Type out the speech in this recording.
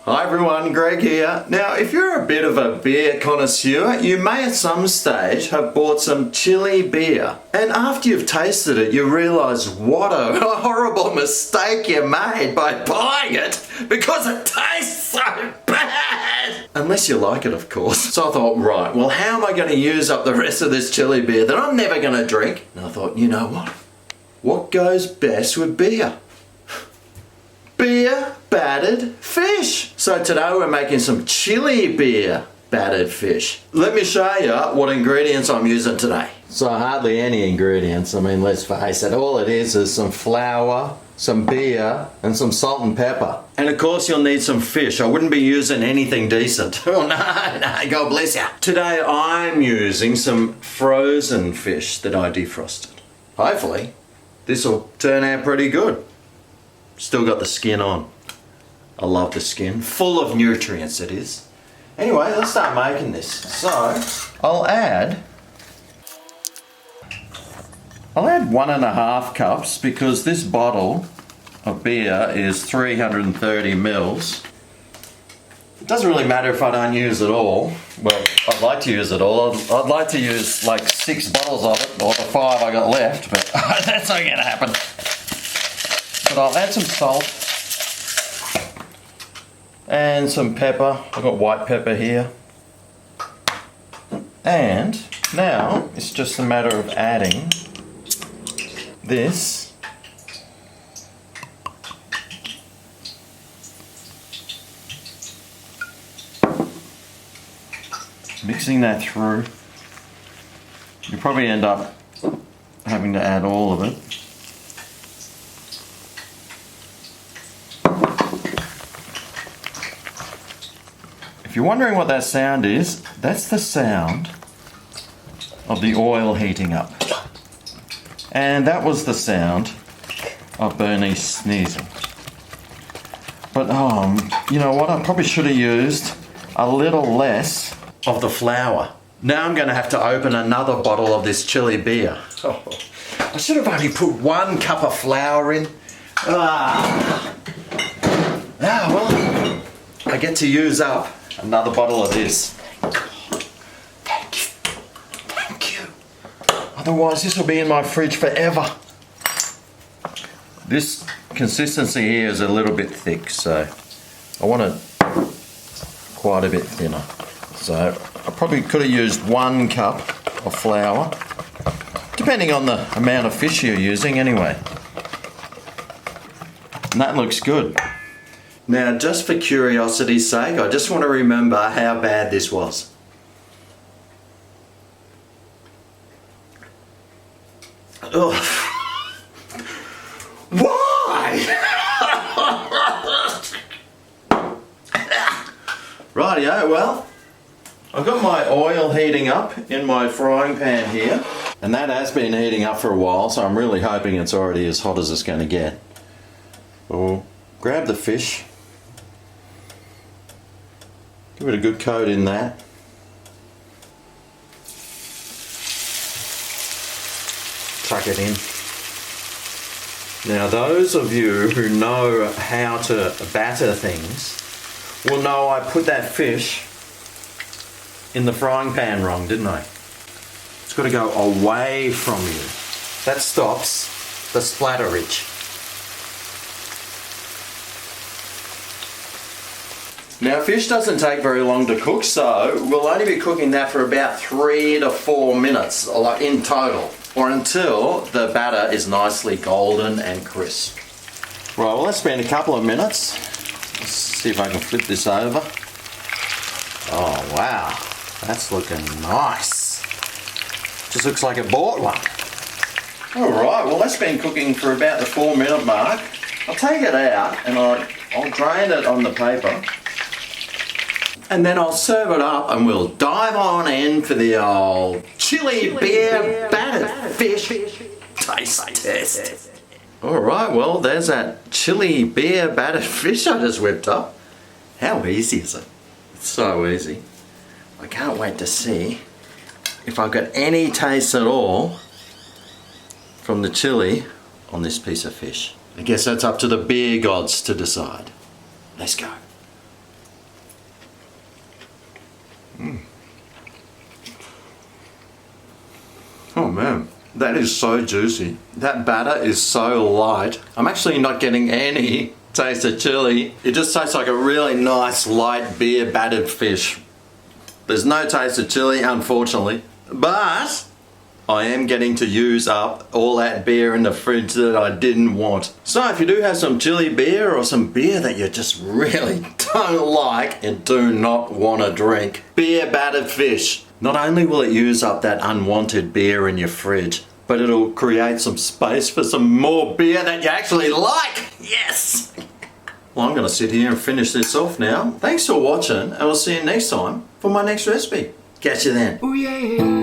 Hi everyone, Greg here. Now, if you're a bit of a beer connoisseur, you may at some stage have bought some Chilli beer. And after you've tasted it, you realise what a horrible mistake you made by buying it because it tastes so bad. Unless you like it, of course. So I thought, right, well, how am I going to use up the rest of this Chilli beer that I'm never going to drink? And I thought, you know what? What goes best with beer? Beer battered fish. So today we're making some Chilli beer battered fish. Let me show you what ingredients I'm using today. So hardly any ingredients. I mean, let's face it, all it is some flour, some beer, and some salt and pepper. And of course you'll need some fish. I wouldn't be using anything decent. Oh no, God bless you. Today I'm using some frozen fish that I defrosted. Hopefully this will turn out pretty good. Still got the skin on. I love the skin. Full of nutrients it is. Anyway, let's start making this. So, I'll add 1.5 cups because this bottle of beer is 330 mils. It doesn't really matter if I don't use it all. Well, I'd like to use it all. I'd like to use like 6 bottles of it, or the 5 I got left, but that's not gonna happen. But I'll add some salt and some pepper. I've got white pepper here. And now it's just a matter of adding this. Mixing that through. You probably end up having to add all of it. If you're wondering what that sound is, that's the sound of the oil heating up. And that was the sound of Bernice sneezing. But you know what? I probably should have used a little less of the flour. Now I'm going to have to open another bottle of this Chilli beer. Oh, I should have only put 1 cup of flour in. Well, I get to use up another bottle of this. Thank you. Otherwise this will be in my fridge forever. This consistency here is a little bit thick, so I want it quite a bit thinner. So I probably could have used 1 cup of flour, depending on the amount of fish you're using anyway. And that looks good. Now, just for curiosity's sake, I just want to remember how bad this was. Ugh. Why? Rightio, well, I've got my oil heating up in my frying pan here. And that has been heating up for a while, so I'm really hoping it's already as hot as it's going to get. We'll grab the fish. Give it a good coat in that. Tuck it in. Now those of you who know how to batter things will know I put that fish in the frying pan wrong, didn't I? It's got to go away from you. That stops the splatterage. Now fish doesn't take very long to cook, so we'll only be cooking that for about 3 to 4 minutes in total, or until the batter is nicely golden and crisp. Right, well let's spend a couple of minutes. Let's see if I can flip this over. Oh wow, that's looking nice. Just looks like I bought one. Alright, well that's been cooking for about the 4-minute mark. I'll take it out and I'll drain it on the paper. And then I'll serve it up and we'll dive on in for the old Chilli beer battered fish taste test. Alright, well there's that Chilli beer battered fish I just whipped up. How easy is it? It's so easy. I can't wait to see if I've got any taste at all from the chilli on this piece of fish. I guess that's up to the beer gods to decide. Let's go. Oh man, that is so juicy. That batter is so light. I'm actually not getting any taste of chili. It just tastes like a really nice light beer battered fish. There's no taste of chili, unfortunately, but I am getting to use up all that beer in the fridge that I didn't want. So if you do have some chili beer or some beer that you just really don't like and do not want to drink, beer battered fish. Not only will it use up that unwanted beer in your fridge, but it'll create some space for some more beer that you actually like. Yes! Well, I'm gonna sit here and finish this off now. Thanks for watching, and I'll see you next time for my next recipe. Catch you then. Ooh yeah.